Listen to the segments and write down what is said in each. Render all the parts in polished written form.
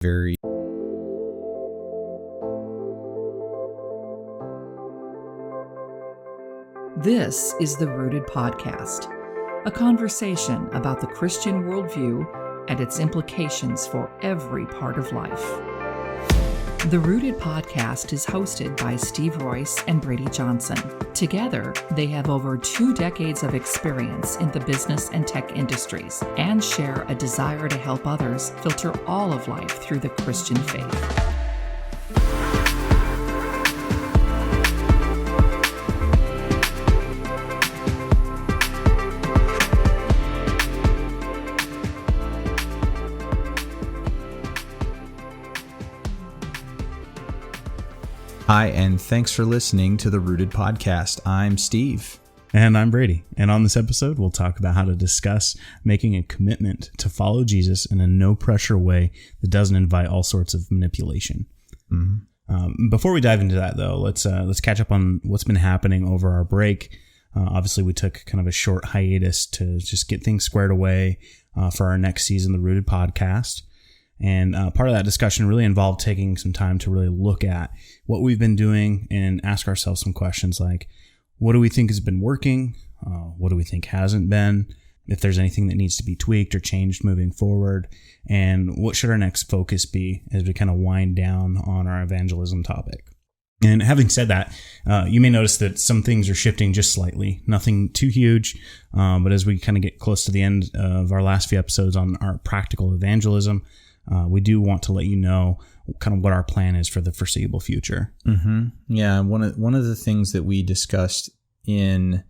very This is the Rooted Podcast, a conversation about the Christian worldview and its implications for every part of life. The Rooted Podcast is hosted by Steve Royce and Braydee Johnson. Together, they have over 2 decades of experience in the business and tech industries and share a desire to help others filter all of life through the Christian faith. Hi, and thanks for listening to the Rooted Podcast. I'm Steve. And I'm Braydee. And on this episode, we'll talk about how to discuss making a commitment to follow Jesus in a no-pressure way that doesn't invite all sorts of manipulation. Mm-hmm. Before we dive into that, though, let's catch up on what's been happening over our break. Obviously, we took kind of a short hiatus to just get things squared away for our next season, the Rooted Podcast. And part of that discussion really involved taking some time to really look at what we've been doing and ask ourselves some questions like, what do we think has been working? What do we think hasn't been? If there's anything that needs to be tweaked or changed moving forward? And what should our next focus be as we kind of wind down on our evangelism topic? And having said that, you may notice that some things are shifting just slightly, nothing too huge. But as we kind of get close to the end of our last few episodes on our practical evangelism, we do want to let you know kind of what our plan is for the foreseeable future. Mm-hmm. Yeah, one of the things that we discussed in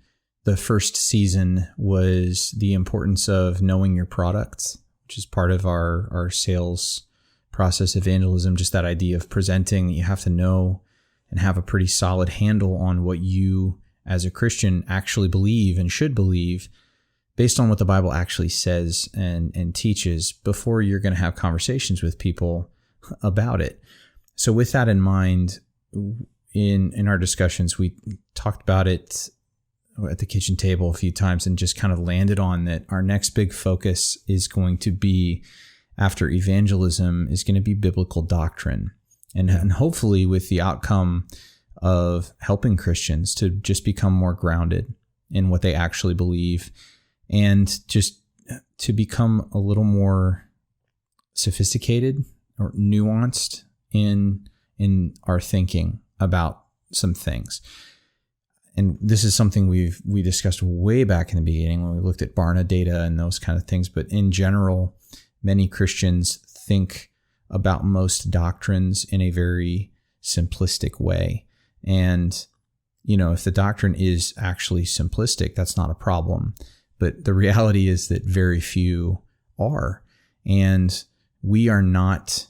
the first season was the importance of knowing your products, which is part of our sales process evangelism, just that idea of presenting that you have to know and have a pretty solid handle on what you as a Christian actually believe and should believe based on what the Bible actually says and teaches before you're going to have conversations with people about it. So with that in mind, in our discussions, we talked about it at the kitchen table a few times and just kind of landed on that our next big focus is going to be, after evangelism, is going to be biblical doctrine. And hopefully with the outcome of helping Christians to just become more grounded in what they actually believe and just to become a little more sophisticated or nuanced in our thinking about some things. And this is something we discussed way back in the beginning when we looked at Barna data and those kind of things. But in general, many Christians think about most doctrines in a very simplistic way. And, if the doctrine is actually simplistic, that's not a problem. But the reality is that very few are. And we are not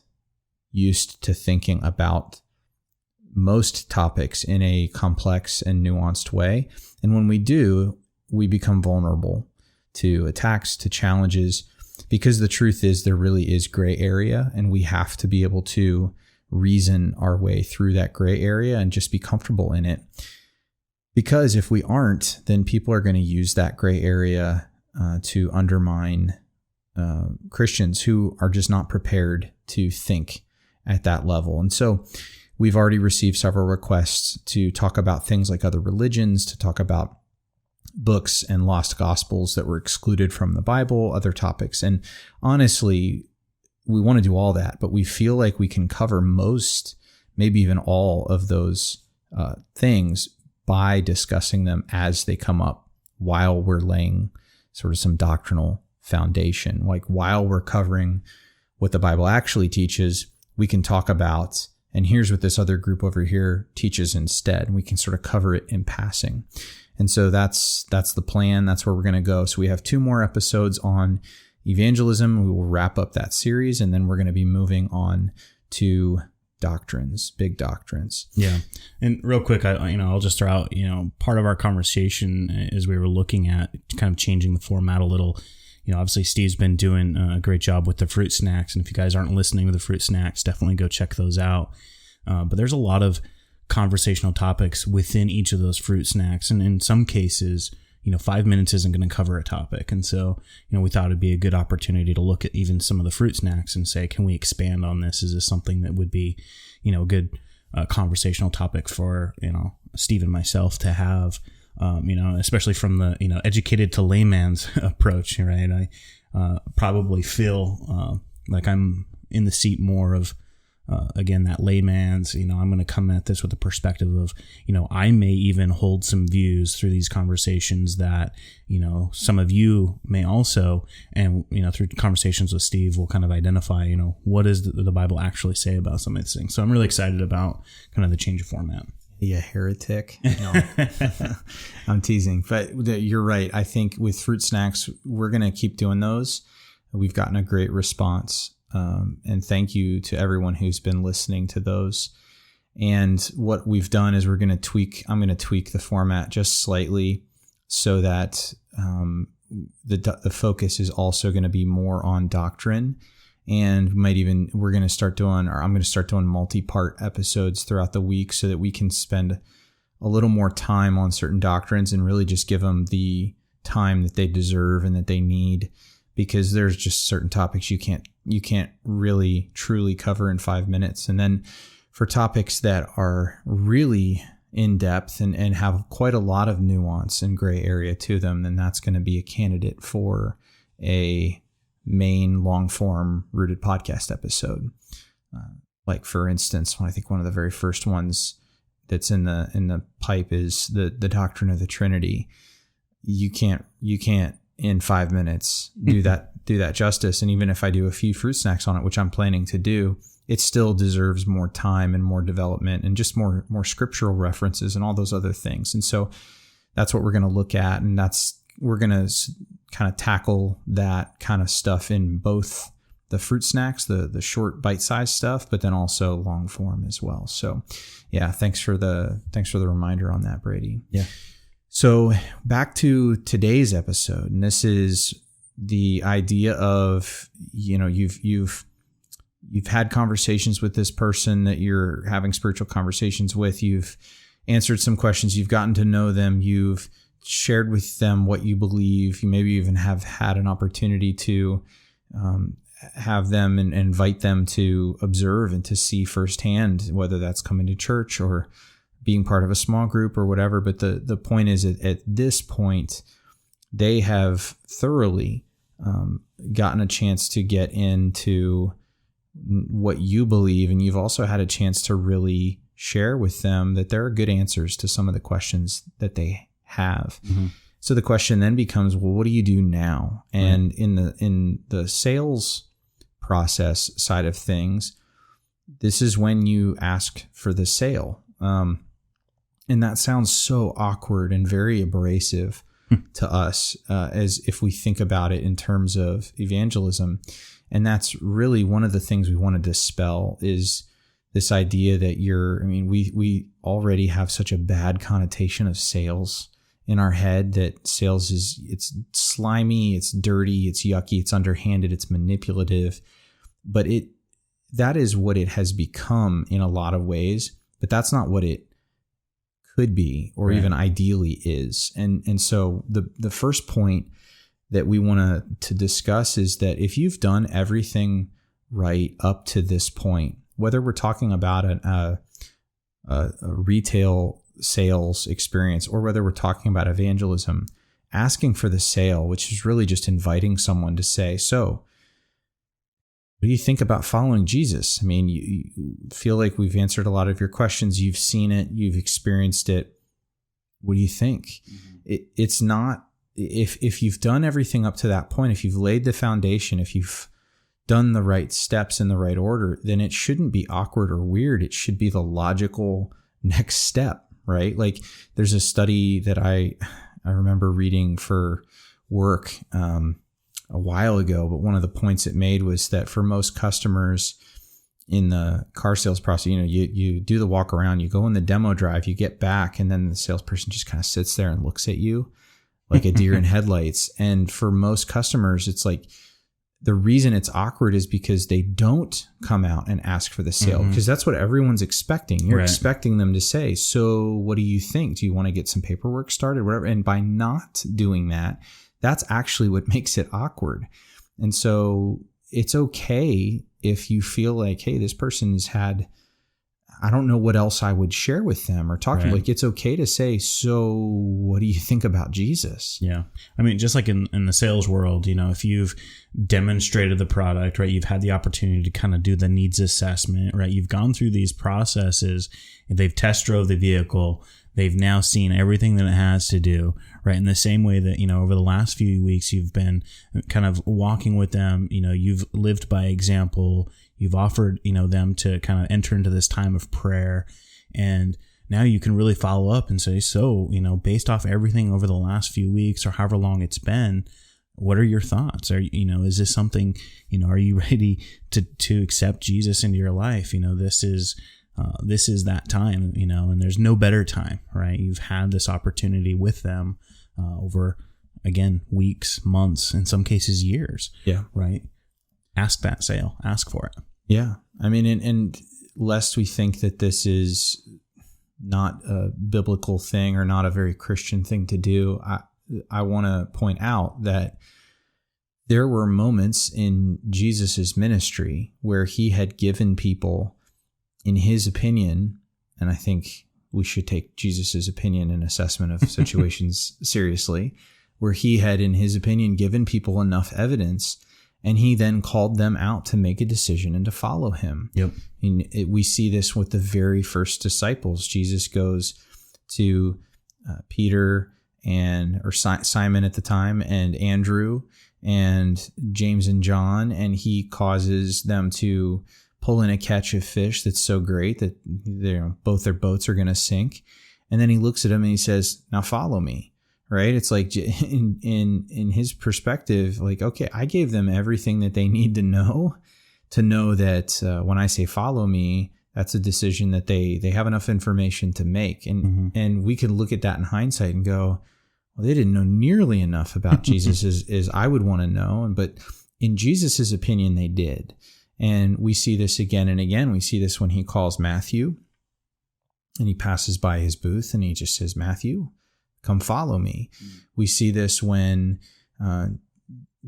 used to thinking about most topics in a complex and nuanced way. And when we do, we become vulnerable to attacks, to challenges, because the truth is there really is gray area, and we have to be able to reason our way through that gray area and just be comfortable in it. Because if we aren't, then people are going to use that gray area to undermine Christians who are just not prepared to think at that level. And so we've already received several requests to talk about things like other religions, to talk about books and lost gospels that were excluded from the Bible, other topics. And honestly, we want to do all that, but we feel like we can cover most, maybe even all of those things by discussing them as they come up while we're laying sort of some doctrinal foundation. Like while we're covering what the Bible actually teaches, we can talk about, and here's what this other group over here teaches instead. And we can sort of cover it in passing. And so that's the plan. That's where we're going to go. So we have 2 more episodes on evangelism. We will wrap up that series, and then we're going to be moving on to doctrines, big doctrines. Yeah. And real quick, I'll just throw out, part of our conversation as we were looking at kind of changing the format a little. Obviously Steve's been doing a great job with the fruit snacks. And if you guys aren't listening to the fruit snacks, definitely go check those out. But there's a lot of conversational topics within each of those fruit snacks. And in some cases, 5 minutes isn't going to cover a topic. And so, we thought it'd be a good opportunity to look at even some of the fruit snacks and say, can we expand on this? Is this something that would be, a good conversational topic for, Steve and myself to have, especially from the, educated to layman's approach, right? I probably feel like I'm in the seat more of, again, that layman's, I'm going to come at this with the perspective of, I may even hold some views through these conversations that, some of you may also, and, through conversations with Steve, we'll kind of identify, what does the Bible actually say about some of these things. So I'm really excited about kind of the change of format. Yeah, heretic. No, I'm teasing, but you're right. I think with fruit snacks, we're going to keep doing those. We've gotten a great response. And thank you to everyone who's been listening to those. And what we've done is I'm going to tweak the format just slightly so that the focus is also going to be more on doctrine. And I'm going to start doing multi-part episodes throughout the week so that we can spend a little more time on certain doctrines and really just give them the time that they deserve and that they need. Because there's just certain topics you can't really truly cover in 5 minutes. And then for topics that are really in depth and have quite a lot of nuance and gray area to them, then that's going to be a candidate for a main long form Rooted podcast episode. Like for instance, I think one of the very first ones that's in the pipe is the doctrine of the Trinity. You can't in 5 minutes do that justice. And even if I do a few fruit snacks on it, which I'm planning to do, it still deserves more time and more development and just more scriptural references and all those other things. And so that's what we're going to look at. And we're going to kind of tackle that kind of stuff in both the fruit snacks, the short bite-sized stuff, but then also long form as well. So yeah, thanks for the reminder on that, Braydee. Yeah. So back to today's episode, and this is the idea of, you've had conversations with this person that you're having spiritual conversations with. You've answered some questions. You've gotten to know them. You've shared with them what you believe. You maybe even have had an opportunity to have them and invite them to observe and to see firsthand, whether that's coming to church or being part of a small group or whatever. But the point is, at this point, they have thoroughly gotten a chance to get into what you believe, and you've also had a chance to really share with them that there are good answers to some of the questions that they have. Mm-hmm. So the question then becomes, well, what do you do now? And in the sales process side of things, this is when you ask for the sale. And that sounds so awkward and very abrasive to us, as if we think about it in terms of evangelism. And that's really one of the things we want to dispel, is this idea that we already have such a bad connotation of sales in our head, that sales it's slimy, it's dirty, it's yucky, it's underhanded, it's manipulative. But that is what it has become in a lot of ways, but that's not what it could be, or even ideally is. And so the first point that we want to discuss is that if you've done everything right up to this point, whether we're talking about a retail sales experience or whether we're talking about evangelism, asking for the sale, which is really just inviting someone to say, so what do you think about following Jesus? I mean, you feel like we've answered a lot of your questions. You've seen it. You've experienced it. What do you think? Mm-hmm. It's not, if you've done everything up to that point, if you've laid the foundation, if you've done the right steps in the right order, then it shouldn't be awkward or weird. It should be the logical next step, right? Like there's a study that I remember reading for work, a while ago, but one of the points it made was that for most customers in the car sales process, you do the walk around, you go in the demo drive, you get back, and then the salesperson just kind of sits there and looks at you like a deer in headlights. And for most customers, it's like the reason it's awkward is because they don't come out and ask for the sale, because that's what everyone's expecting. You're expecting them to say, so what do you think? Do you want to get some paperwork started, whatever? And by not doing that, that's actually what makes it awkward. And so it's okay if you feel like, hey, this person has had, I don't know what else I would share with them or talk to them. Like, it's okay to say, so what do you think about Jesus? Yeah. I mean, just like in the sales world, if you've demonstrated the product, right, you've had the opportunity to kind of do the needs assessment, right? You've gone through these processes, they've test drove the vehicle. They've now seen everything that it has to do, right? In the same way that, over the last few weeks, you've been kind of walking with them, you've lived by example, you've offered, them to kind of enter into this time of prayer. And now you can really follow up and say, so, based off everything over the last few weeks or however long it's been, what are your thoughts? Is this something, are you ready to accept Jesus into your life? This is that time, and there's no better time, right? You've had this opportunity with them over, again, weeks, months, in some cases, years. Yeah. Right. Ask that sale. Ask for it. Yeah. I mean, and lest we think that this is not a biblical thing or not a very Christian thing to do, I want to point out that there were moments in Jesus's ministry where he had given people, in his opinion, and I think we should take Jesus's opinion and assessment of situations seriously, where he had, in his opinion, given people enough evidence, and he then called them out to make a decision and to follow him. Yep. And we see this with the very first disciples. Jesus goes to Peter or Simon at the time, and Andrew and James and John, and he causes them to pull in a catch of fish that's so great that both their boats are going to sink. And then he looks at them and he says, now follow me, right? It's like in his perspective, like, okay, I gave them everything that they need to know that when I say follow me, that's a decision that they have enough information to make. And we can look at that in hindsight and go, well, they didn't know nearly enough about Jesus as I would want to know. But in Jesus's opinion, they did. And we see this again and again. We see this when he calls Matthew and he passes by his booth and he just says, Matthew, come follow me. We see this when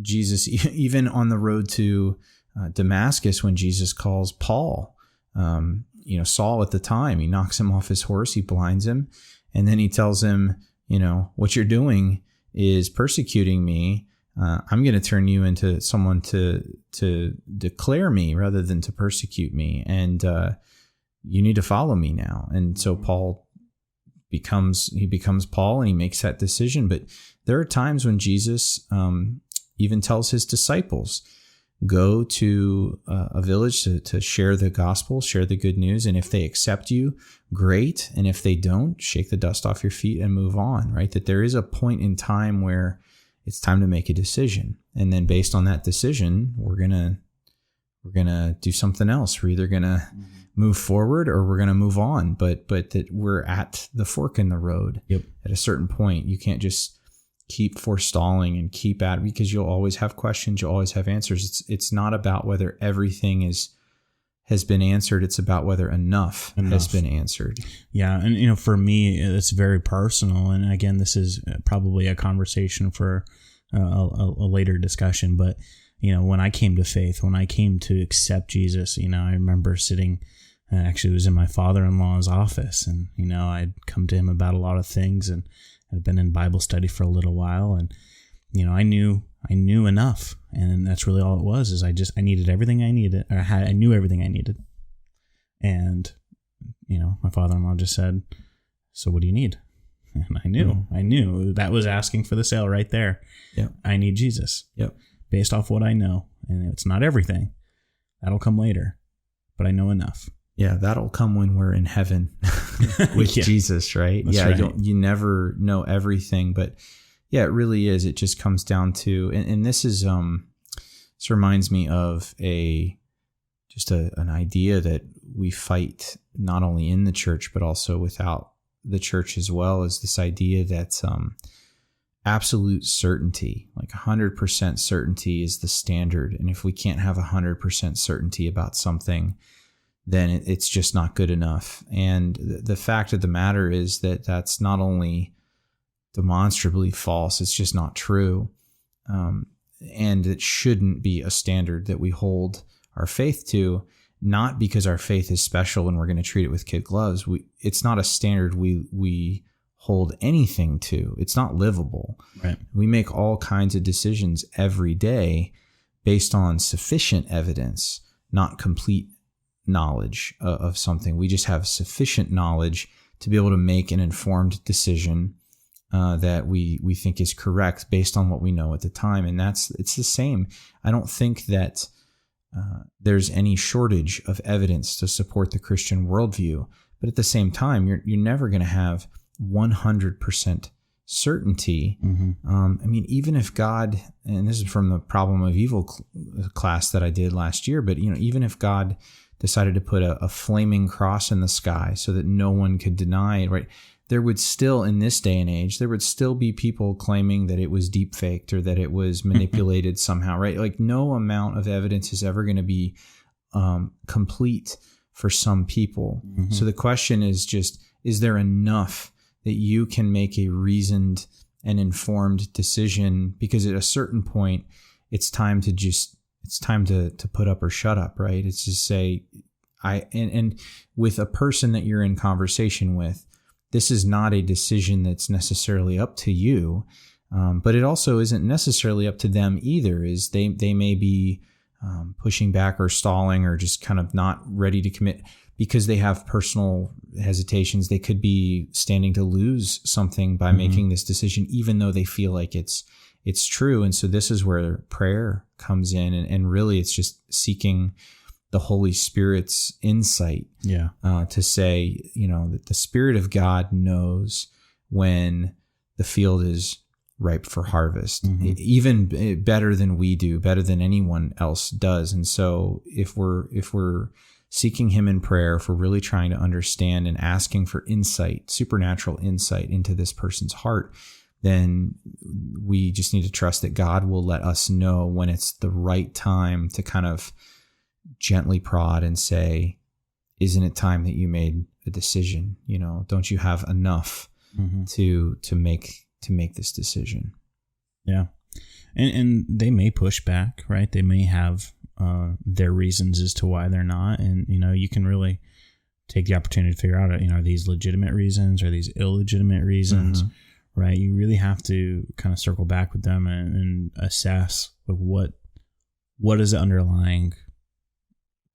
Jesus, even on the road to Damascus, when Jesus calls Paul, Saul at the time, he knocks him off his horse, he blinds him, and then he tells him, what you're doing is persecuting me. I'm going to turn you into someone to declare me rather than to persecute me. And you need to follow me now. And so Paul becomes Paul, and he makes that decision. But there are times when Jesus even tells his disciples, go to a village to share the gospel, share the good news. And if they accept you, great. And if they don't, shake the dust off your feet and move on, right? That there is a point in time where it's time to make a decision. And then based on that decision, we're going to do something else. We're either going to move forward or we're going to move on, but that we're at the fork in the road. Yep. At a certain point. You can't just keep forestalling and keep at it, because you'll always have questions. You'll always have answers. It's not about whether everything has been answered. It's about whether enough has been answered. Yeah. And, for me, it's very personal. And again, this is probably a conversation for a later discussion. But, when I came to faith, when I came to accept Jesus, I remember sitting, actually it was in my father-in-law's office, and, I'd come to him about a lot of things, and I'd been in Bible study for a little while. And, I knew enough. And that's really all it was, is I needed everything I needed, or I knew everything I needed. And, my father-in-law just said, so what do you need? And I knew that was asking for the sale right there. Yep. I need Jesus. Yep. Based off what I know. And it's not everything. That'll come later, but I know enough. Yeah, that'll come when we're in heaven with Jesus, right? That's right. You never know everything, but yeah, it really is. It just comes down to, and this is, this reminds me of an idea that we fight not only in the church, but also without the church as well, is this idea that absolute certainty, like 100% certainty is the standard. And if we can't have 100% certainty about something, then it's just not good enough. And the fact of the matter is that that's not only demonstrably false, it's just not true. And it shouldn't be a standard that we hold our faith to, not because our faith is special and we're going to treat it with kid gloves. It's not a standard we hold anything to. It's not livable. Right. We make all kinds of decisions every day based on sufficient evidence, not complete knowledge of something. We just have sufficient knowledge to be able to make an informed decision that we think is correct based on what we know at the time. And it's the same. I don't think that there's any shortage of evidence to support the Christian worldview, but at the same time, you're never going to have 100% certainty. I mean, even if God, and this is from the Problem of Evil class that I did last year, but even if God decided to put a flaming cross in the sky so that no one could deny it, right? There would still, in this day and age, there would still be people claiming that it was deep faked or that it was manipulated somehow, right? Like no amount of evidence is ever going to be complete for some people. So the question is just, is there enough that you can make a reasoned and informed decision? Because at a certain point, it's time to put up or shut up, right? It's just say, and with a person that you're in conversation with, this is not a decision that's necessarily up to you, but it also isn't necessarily up to them either. Is they may be pushing back or stalling or just kind of not ready to commit because they have personal hesitations. They could be standing to lose something by making this decision, even though they feel like it's true. And so this is where prayer comes in, and really it's just seeking the Holy Spirit's insight. To say, that the Spirit of God knows when the field is ripe for harvest, even better than we do, better than anyone else does. And so if we're seeking Him in prayer, if we're really trying to understand and asking for insight, supernatural insight into this person's heart, then we just need to trust that God will let us know when it's the right time to kind of gently prod and say, isn't it time that you made a decision? Don't you have enough to make this decision? Yeah. And they may push back, right? They may have their reasons as to why they're not. And, you can really take the opportunity to figure out, are these legitimate reasons or these illegitimate reasons, right? You really have to kind of circle back with them and assess what is the underlying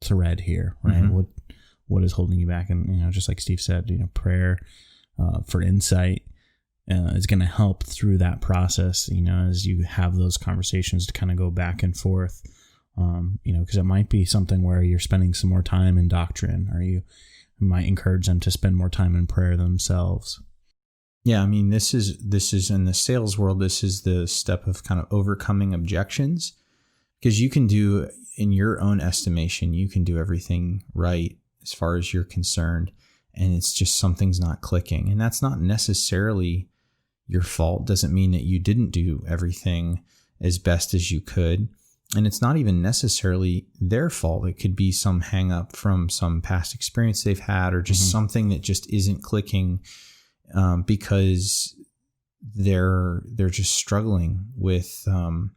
thread here, right? What is holding you back? And, just like Steve said, prayer for insight is going to help through that process, as you have those conversations to kind of go back and forth, because it might be something where you're spending some more time in doctrine, or you might encourage them to spend more time in prayer themselves. Yeah, I mean, this is in the sales world, this is the step of kind of overcoming objections, because you can do, in your own estimation, you can do everything right as far as you're concerned, and it's just something's not clicking. And that's not necessarily your fault. Doesn't mean that you didn't do everything as best as you could. And it's not even necessarily their fault. It could be some hang up from some past experience they've had, or just something that just isn't clicking because they're just struggling with the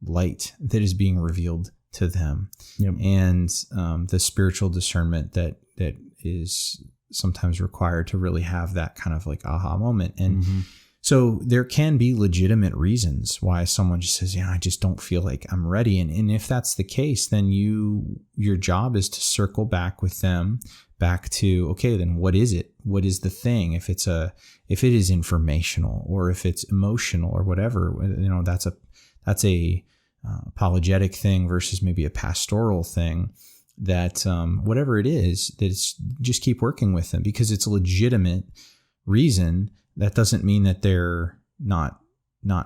light that is being revealed to them, and the spiritual discernment that is sometimes required to really have that kind of like aha moment. And so there can be legitimate reasons why someone just says, I just don't feel like I'm ready. And if that's the case, then your job is to circle back with them back to, okay, then what is it? What is the thing? If it is informational, or if it's emotional, or whatever, that's a apologetic thing versus maybe a pastoral thing. That whatever it is, that it's just keep working with them, because it's a legitimate reason. That doesn't mean that they're not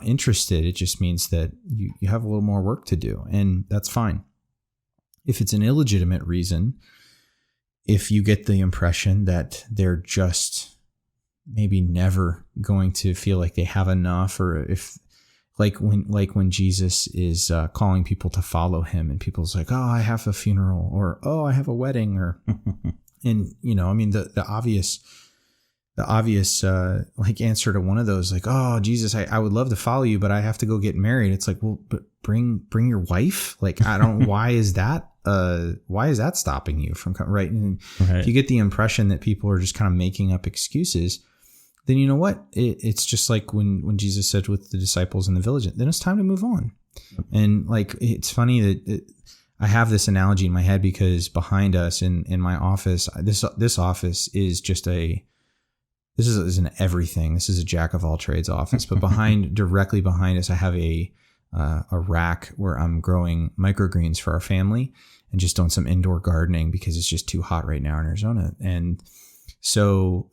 interested. It just means that you have a little more work to do, and that's fine. If it's an illegitimate reason, if you get the impression that they're just maybe never going to feel like they have enough, or if like when Jesus is calling people to follow him, and people's like, oh, I have a funeral, or oh, I have a wedding, or and I mean the obvious like answer to one of those, like, oh, Jesus, I would love to follow you, but I have to go get married. It's like, well, but bring your wife. Like, I don't. Why is that stopping you from right? And if you get the impression that people are just kind of making up excuses, then you know what? It's just like when Jesus said with the disciples in the village, then it's time to move on. And like, it's funny that I have this analogy in my head, because behind us in my office, this office is just this is an everything. This is a jack of all trades office, but directly behind us, I have a rack where I'm growing microgreens for our family and just doing some indoor gardening because it's just too hot right now in Arizona. And so,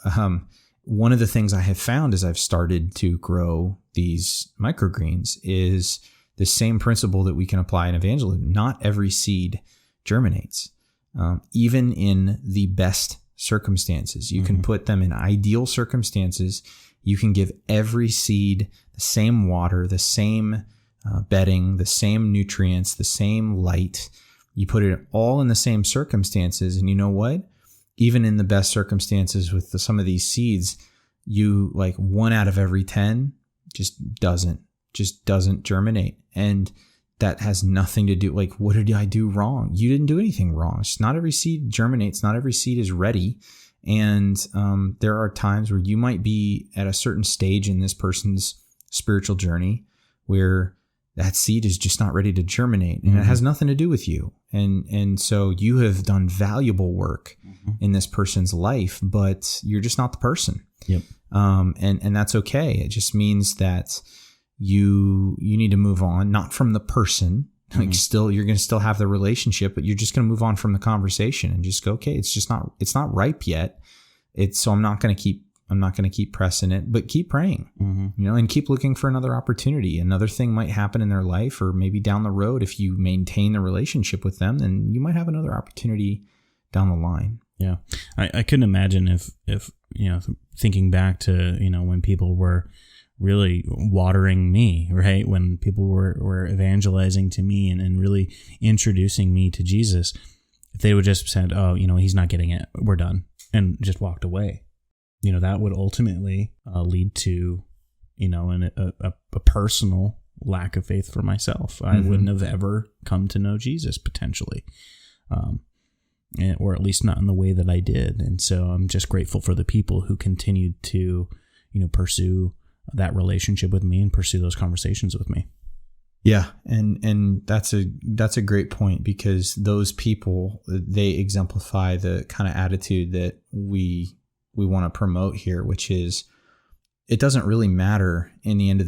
one of the things I have found as I've started to grow these microgreens is the same principle that we can apply in evangelism. Not every seed germinates, even in the best circumstances. You can put them in ideal circumstances. You can give every seed the same water, the same bedding, the same nutrients, the same light. You put it all in the same circumstances, and you know what? Even in the best circumstances with some of these seeds, you like 1 out of every 10 just doesn't germinate. And that has nothing to do, like, what did I do wrong? You didn't do anything wrong. It's not every seed germinates. Not every seed is ready. And there are times where you might be at a certain stage in this person's spiritual journey where that seed is just not ready to germinate, and it has nothing to do with you. And so you have done valuable work in this person's life, but you're just not the person. Yep. And that's okay. It just means that you need to move on, not from the person. Like, you're going to still have the relationship, but you're just going to move on from the conversation and just go, okay, it's not ripe yet. So I'm not going to keep pressing it, but keep praying, and keep looking for another opportunity. Another thing might happen in their life, or maybe down the road, if you maintain the relationship with them, then you might have another opportunity down the line. Yeah. I couldn't imagine if thinking back to, when people were really watering me, right? When people were evangelizing to me and really introducing me to Jesus, if they would just said, oh, he's not getting it, we're done, and just walked away. That would ultimately lead to, a personal lack of faith for myself. I wouldn't have ever come to know Jesus potentially, or at least not in the way that I did. And so I'm just grateful for the people who continued to, pursue that relationship with me and pursue those conversations with me. Yeah. And that's a great point, because those people, they exemplify the kind of attitude that we want to promote here, which is, it doesn't really matter at the end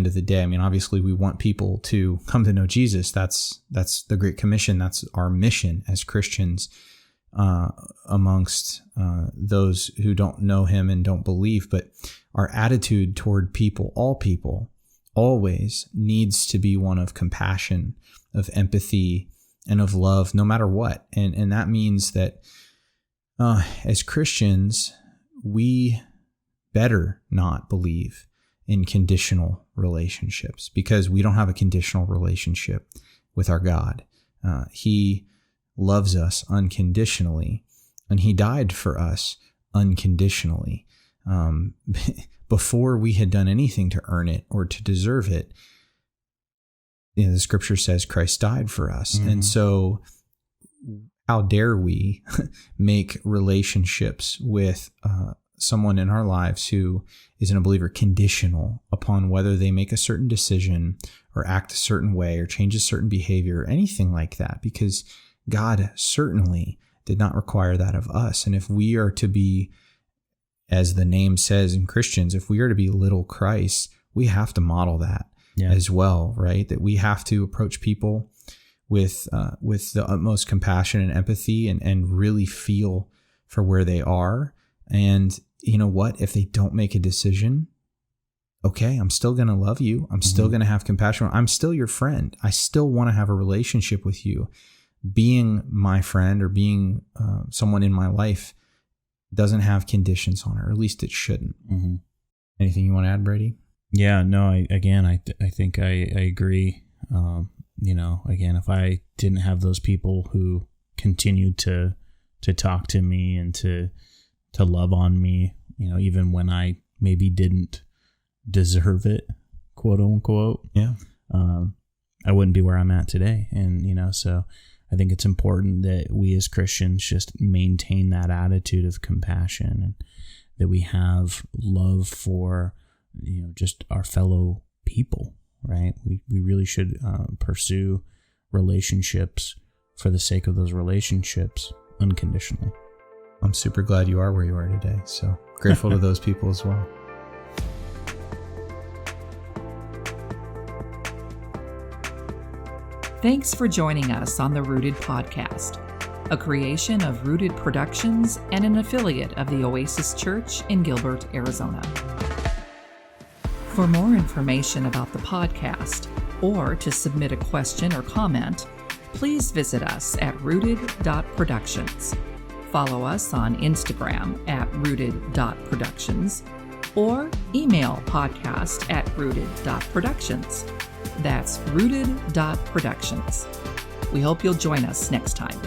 of the day. I mean, obviously we want people to come to know Jesus. That's the Great Commission. That's our mission as Christians, amongst those who don't know him and don't believe. But our attitude toward people, always needs to be one of compassion, of empathy, and of love, no matter what. And that means that as Christians, we better not believe in conditional relationships, because we don't have a conditional relationship with our God. He loves us unconditionally, and he died for us unconditionally. Before we had done anything to earn it or to deserve it, the scripture says Christ died for us. And so how dare we make relationships with someone in our lives who isn't a believer conditional upon whether they make a certain decision or act a certain way or change a certain behavior or anything like that, because God certainly did not require that of us. And if we are to be, as the name says in Christians, if we are to be little Christ, we have to model that as well, right? That we have to approach people with the utmost compassion and empathy, and really feel for where they are. And you know what? If they don't make a decision, okay, I'm still going to love you. I'm still going to have compassion. I'm still your friend. I still want to have a relationship with you. Being my friend or being someone in my life doesn't have conditions on it, or at least it shouldn't. Mm-hmm. Anything you want to add, Braydee? Yeah, no, I think I agree. Again, if I didn't have those people who continued to talk to me and to love on me, even when I maybe didn't deserve it, quote unquote. Yeah. I wouldn't be where I'm at today. And, so I think it's important that we as Christians just maintain that attitude of compassion, and that we have love for, just our fellow people, right? We really should pursue relationships for the sake of those relationships unconditionally. I'm super glad you are where you are today. So grateful to those people as well. Thanks for joining us on the Rooted Podcast, a creation of Rooted Productions and an affiliate of the Oasis Church in Gilbert, Arizona. For more information about the podcast, or to submit a question or comment, please visit us at rooted.productions. Follow us on Instagram at rooted.productions, or email podcast@rooted.productions. That's rooted.productions. We hope you'll join us next time.